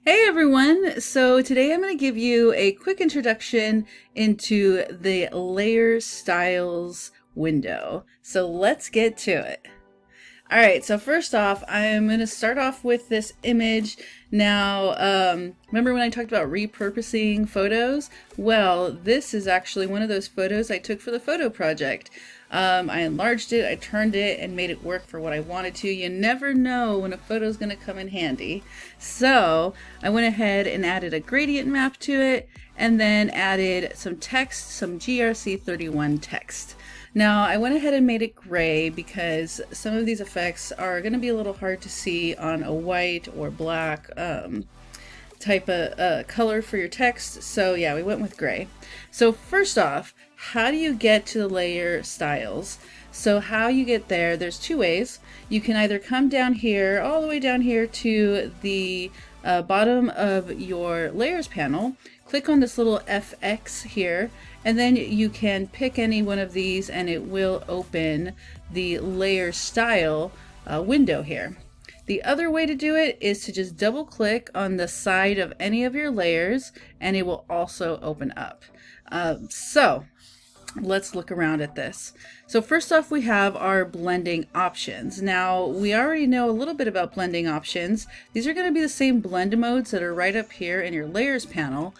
Hey everyone! So today I'm going to give you a quick introduction into the layer styles window. So let's get to it. Alright, so first off, I'm going to start off with this image. Now, remember when I talked about repurposing photos? Well, this is actually one of those photos I took for the photo project. I enlarged it, I turned it, and made it work for what I wanted to. You never know when a photo is going to come in handy. So I went ahead and added a gradient map to it, and then added some text, some GRC31 text. Now I went ahead and made it gray because some of these effects are going to be a little hard to see on a white or black type of color for your text. So yeah, we went with gray. So first off, how do you get to the layer styles? So how you get there, there's two ways. You can either come down here, all the way down here to the bottom of your layers panel, click on this little FX here, and then you can pick any one of these and it will open the layer style window here. The other way to do it is to just double click on the side of any of your layers and it will also open up. So let's look around at this. So first off, we have our blending options. Now we already know a little bit about blending options. These are going to be the same blend modes that are right up here in your layers panel,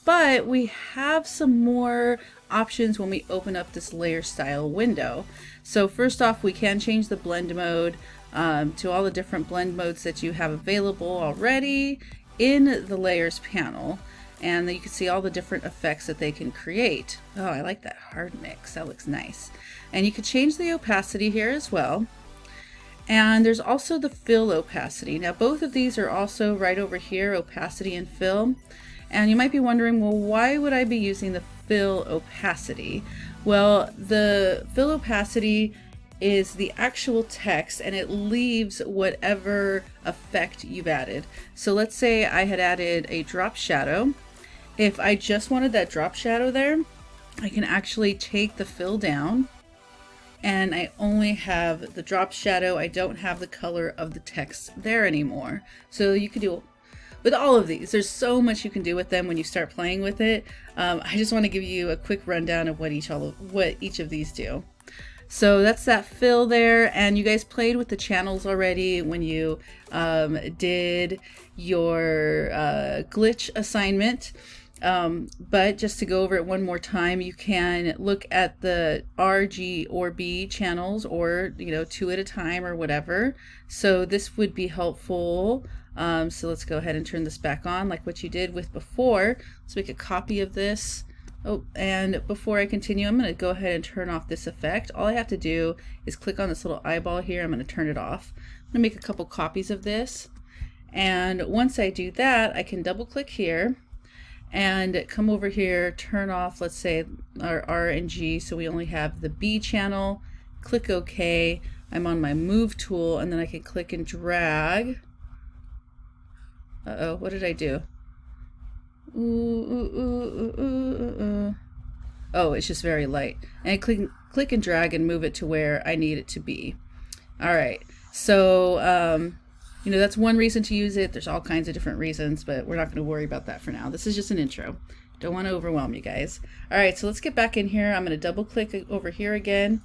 but we have some more options when we open up this layer style window. So first off, we can change the blend mode to all the different blend modes that you have available already in the layers panel. And you can see all the different effects that they can create. Oh, I like that hard mix. That looks nice. And you can change the opacity here as well. And there's also the fill opacity. Now both of these are also right over here, opacity and fill. And you might be wondering, well, why would I be using the fill opacity? Well, the fill opacity is the actual text and it leaves whatever effect you've added. So let's say I had added a drop shadow. If I just wanted that drop shadow there, I can actually take the fill down and I only have the drop shadow. I don't have the color of the text there anymore. So you could do with all of these. There's so much you can do with them when you start playing with it. I just want to give you a quick rundown of what each of these do. So that's that fill there, and you guys played with the channels already when you did your glitch assignment. But just to go over it one more time, you can look at the R, G, or B channels, or two at a time or whatever. So this would be helpful. So let's go ahead and turn this back on like what you did with before. Let's make a copy of this. Oh, and before I continue, I'm going to go ahead and turn off this effect. All I have to do is click on this little eyeball here. I'm going to turn it off. I'm going to make a couple copies of this. And once I do that, I can double click here and come over here, turn off, let's say, our R and G, so we only have the B channel. Click OK. I'm on my move tool, and then I can click and drag. Uh-oh, what did I do? Oh, it's just very light. And I click and drag and move it to where I need it to be. All right, so that's one reason to use it. There's all kinds of different reasons, but we're not going to worry about that for now. This is just an intro. Don't want to overwhelm you guys. All right, so let's get back in here. I'm going to double click over here again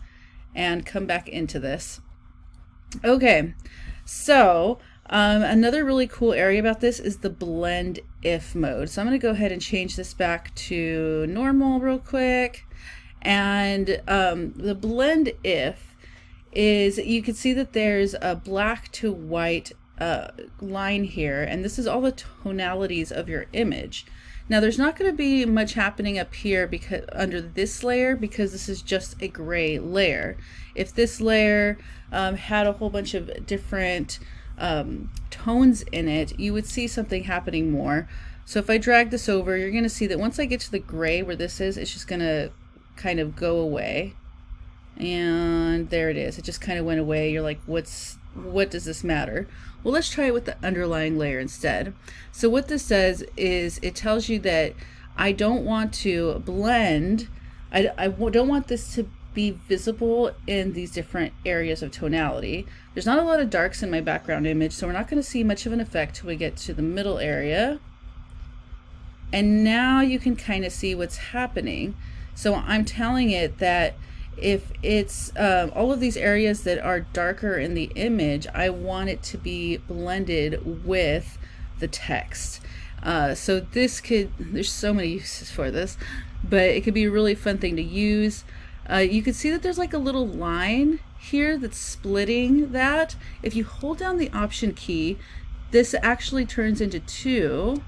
and come back into this. Okay, so another really cool area about this is the blend if mode. So I'm going to go ahead and change this back to normal real quick. And the blend if is, you can see that there's a black to white line here, and this is all the tonalities of your image. Now there's not going to be much happening up here because under this layer, because this is just a gray layer. If this layer had a whole bunch of different tones in it, you would see something happening more. So if I drag this over, you're going to see that once I get to the gray where this is, it's just going to kind of go away. And there it is. It just kind of went away. You're like, what does this matter? Well, let's try it with the underlying layer instead. So what this does is it tells you that I don't want to blend. I don't want this to be visible in these different areas of tonality. There's not a lot of darks in my background image, so we're not going to see much of an effect till we get to the middle area. And now you can kind of see what's happening. So I'm telling it that if it's all of these areas that are darker in the image, I want it to be blended with the text. So this there's so many uses for this, but it could be a really fun thing to use. You can see that there's like a little line here that's splitting that. If you hold down the Option key, this actually turns into two.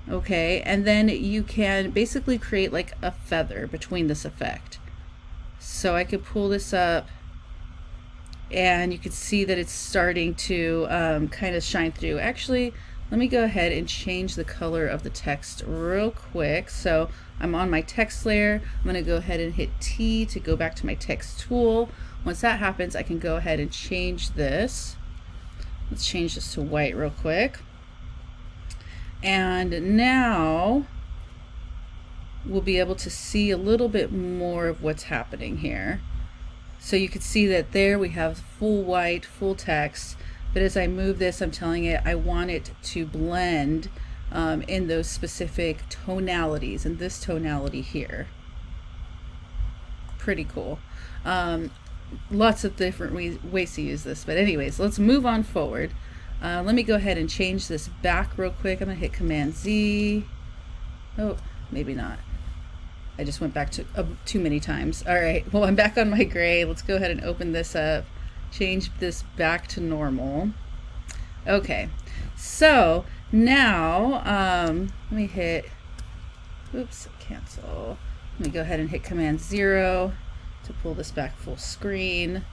Okay, and then you can basically create like a feather between this effect. So I could pull this up and you can see that it's starting to kind of shine through. Actually, let me go ahead and change the color of the text real quick. So I'm on my text layer. I'm going to go ahead and hit T to go back to my text tool. Once that happens, I can go ahead and change this. Let's change this to white real quick. And now we'll be able to see a little bit more of what's happening here. So you can see that there we have full white, full text, but as I move this, I'm telling it I want it to blend in those specific tonalities, and this tonality here. Pretty cool. Lots of different ways to use this, but anyways, let's move on forward. Let me go ahead and change this back real quick. I'm gonna hit Command Z. Oh, maybe not. I just went back to too many times. All right, well, I'm back on my gray. Let's go ahead and open this up, change this back to normal. Okay, so now let me hit, oops, cancel. Let me go ahead and hit Command 0 to pull this back full screen.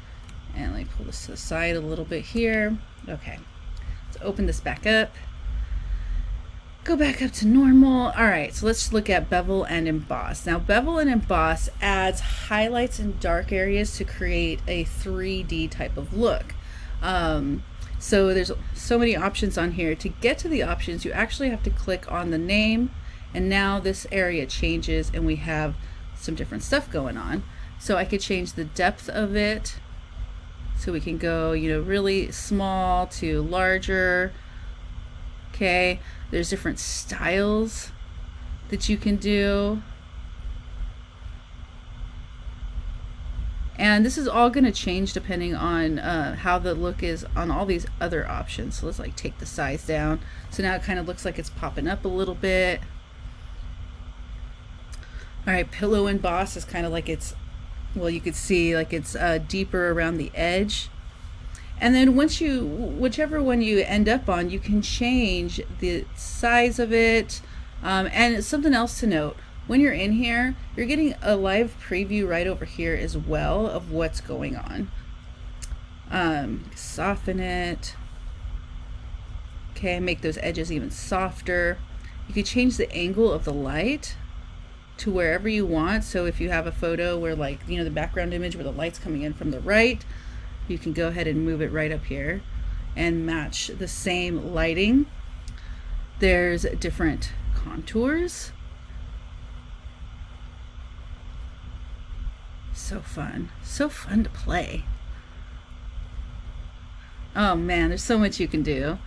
And let me pull this to the side a little bit here. Okay. Open this back up, go back up to normal. All right, so let's look at Bevel and Emboss. Now, Bevel and Emboss adds highlights in dark areas to create a 3D type of look. So there's so many options on here. To get to the options, you actually have to click on the name, and now this area changes and we have some different stuff going on. So I could change the depth of it. So we can go, you know, really small to larger. Okay, there's different styles that you can do. And this is all going to change depending on how the look is on all these other options. So let's like take the size down. So now it kind of looks like it's popping up a little bit. All right, Pillow Emboss is kind of like it's, well, you could see like it's deeper around the edge. And then once you, whichever one you end up on, you can change the size of it. And something else to note, when you're in here, you're getting a live preview right over here as well of what's going on. Soften it. Okay, make those edges even softer. You can change the angle of the light to wherever you want. So if you have a photo where, like, you know, the background image where the light's coming in from the right, you can go ahead and move it right up here and match the same lighting. There's different contours. So fun to play. Oh man, there's so much you can do.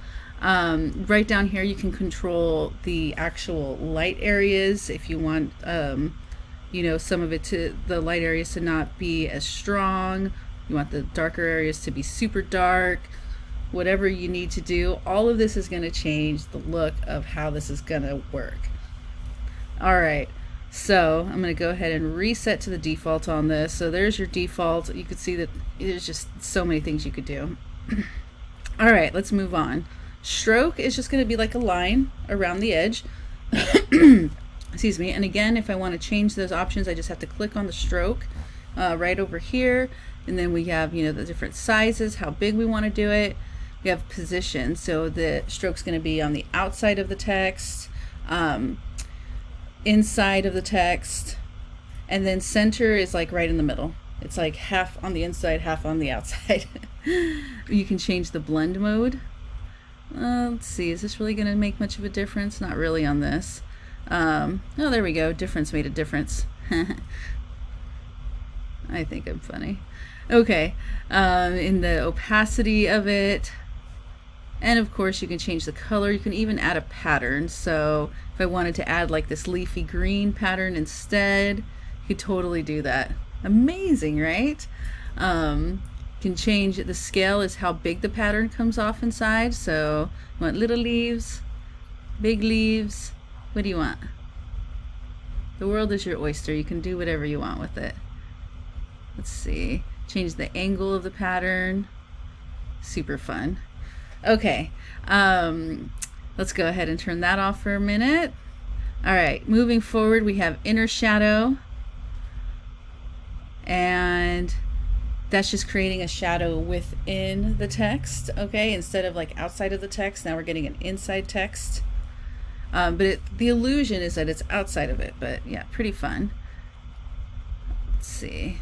Right down here you can control the actual light areas if you want, you know, some of it to, the light areas to not be as strong. You want the darker areas to be super dark. Whatever you need to do, all of this is going to change the look of how this is going to work. All right, so I'm going to go ahead and reset to the default on this. So there's your default. You can see that there's just so many things you could do. All right, let's move on. Stroke is just going to be like a line around the edge. Excuse me. And again, if I want to change those options, I just have to click on the stroke right over here. And then we have, you know, the different sizes, how big we want to do it. We have position. So the stroke's going to be on the outside of the text, inside of the text, and then center is like right in the middle. It's like half on the inside, half on the outside. You can change the blend mode. Let's see, is this really going to make much of a difference? Not really on this. Oh, there we go. Difference made a difference. I think I'm funny. Okay, in the opacity of it, and of course you can change the color. You can even add a pattern. So if I wanted to add like this leafy green pattern instead, you could totally do that. Amazing, right? Can change the scale is how big the pattern comes off inside. So you want little leaves, big leaves. What do you want? The world is your oyster. You can do whatever you want with it. Let's see. Change the angle of the pattern. Super fun. Okay, let's go ahead and turn that off for a minute. All right, moving forward, we have inner shadow, and that's just creating a shadow within the text. Okay, instead of like outside of the text, now we're getting an inside text. But the illusion is that it's outside of it. But yeah, pretty fun. Let's see.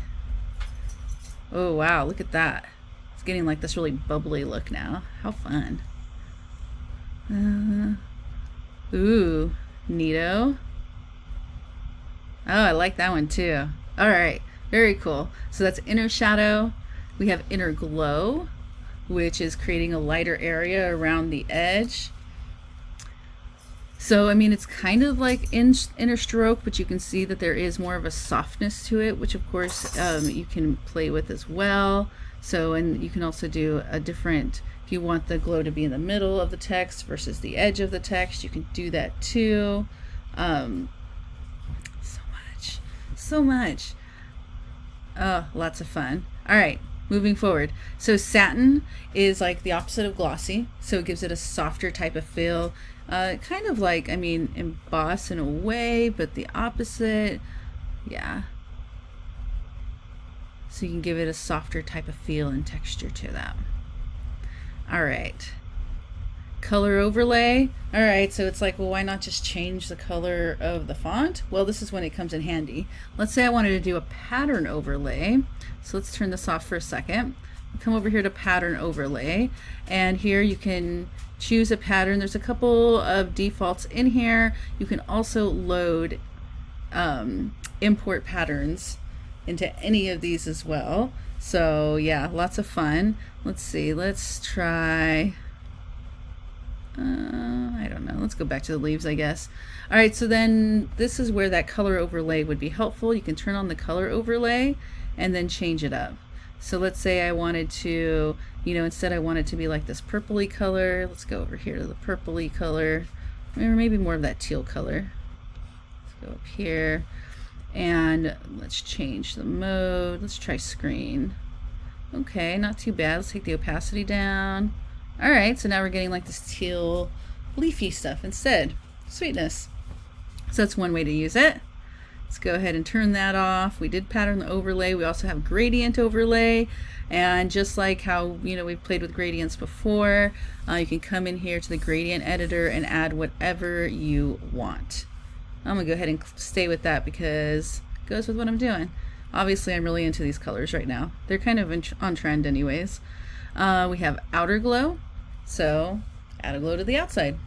Oh wow, look at that. It's getting like this really bubbly look now. How fun. Ooh, neato. Oh, I like that one too. All right, very cool. So that's inner shadow. We have inner glow, which is creating a lighter area around the edge. So, I mean, it's kind of like inner stroke, but you can see that there is more of a softness to it, which of course you can play with as well. So, and you can also do a different, if you want the glow to be in the middle of the text versus the edge of the text, you can do that too. So much. Oh, lots of fun. All right, moving forward. So satin is like the opposite of glossy, so it gives it a softer type of feel. Kind of like, I mean, emboss in a way, but the opposite. Yeah. So you can give it a softer type of feel and texture to that. All right. Color overlay. All right, so it's like, well, why not just change the color of the font? Well, this is when it comes in handy. Let's say I wanted to do a pattern overlay. So let's turn this off for a second. Come over here to pattern overlay, and here you can choose a pattern. There's a couple of defaults in here. You can also load import patterns into any of these as well. So yeah, lots of fun. Let's see, let's try, I don't know, let's go back to the leaves, I guess. All right, so then this is where that color overlay would be helpful. You can turn on the color overlay and then change it up. So let's say I wanted to, you know, instead I want it to be like this purpley color. Let's go over here to the purpley color, or maybe more of that teal color. Let's go up here and let's change the mode. Let's try screen. Okay, not too bad. Let's take the opacity down. All right, so now we're getting like this teal leafy stuff instead. Sweetness. So that's one way to use it. Let's go ahead and turn that off. We did pattern overlay. We also have gradient overlay. And just like how, you know, we've played with gradients before, you can come in here to the gradient editor and add whatever you want. I'm gonna go ahead and stay with that because it goes with what I'm doing. Obviously, I'm really into these colors right now. They're kind of on trend anyways. We have outer glow. So add a glow to the outside.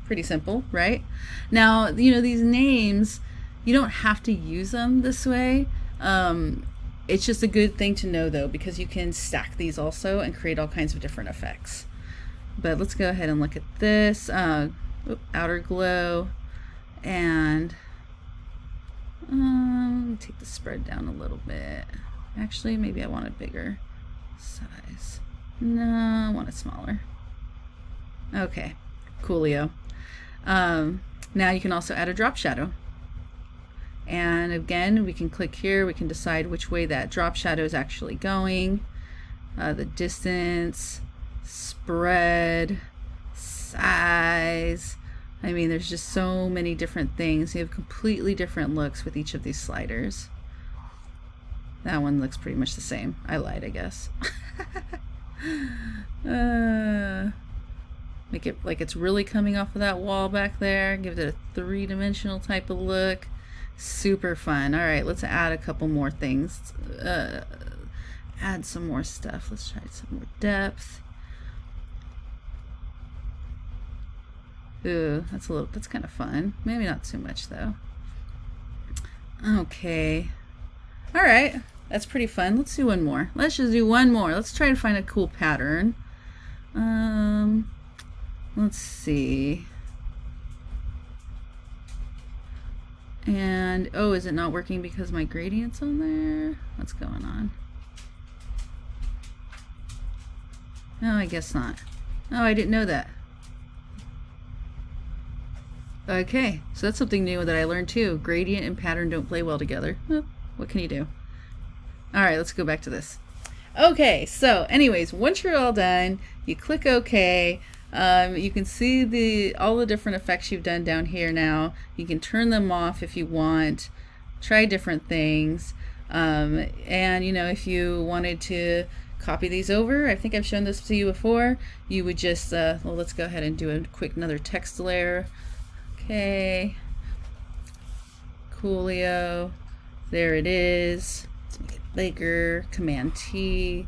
Pretty simple, right? Now, you know, these names, you don't have to use them this way. It's just a good thing to know though, because you can stack these also and create all kinds of different effects. But let's go ahead and look at this. Outer glow, and take the spread down a little bit. Actually, maybe I want a bigger size. No, I want it smaller. Okay, coolio. Now you can also add a drop shadow. And again, we can click here, we can decide which way that drop shadow is actually going. The distance, spread, size. I mean, there's just so many different things. You have completely different looks with each of these sliders. That one looks pretty much the same. I lied, I guess. Make it like it's really coming off of that wall back there. Give it a three-dimensional type of look. Super fun. All right, let's add a couple more things. Add some more stuff. Let's try some more depth. Ooh, that's kind of fun. Maybe not too much though. Okay. All right. That's pretty fun. Let's do one more. Let's just do one more. Let's try to find a cool pattern. Let's see. And, oh, is it not working because my gradient's on there? What's going on? No, I guess not. Oh, I didn't know that. Okay, so that's something new that I learned too. Gradient and pattern don't play well together. Well, what can you do? All right, let's go back to this. Okay, so anyways, once you're all done, you click OK. You can see all the different effects you've done down here now. You can turn them off if you want. Try different things. And you know, if you wanted to copy these over, I think I've shown this to you before, you would just, well, let's go ahead and do a quick another text layer. Okay. Coolio. There it is. Let's make it bigger. Command T.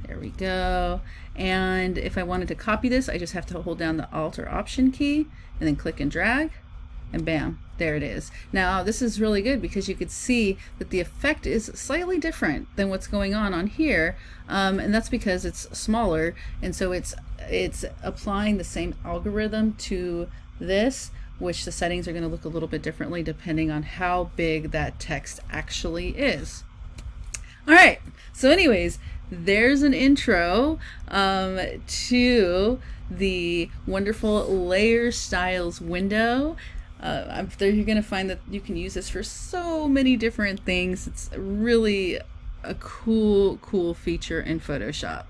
There we go. And if I wanted to copy this, I just have to hold down the Alt or Option key and then click and drag, and bam, there it is. Now this is really good because you could see that the effect is slightly different than what's going on here, and that's because it's smaller, and so it's applying the same algorithm to this, which the settings are going to look a little bit differently depending on how big that text actually is. All right, so anyways, there's an intro to the wonderful layer styles window. I'm sure you're going to find that you can use this for so many different things. It's really a cool feature in Photoshop.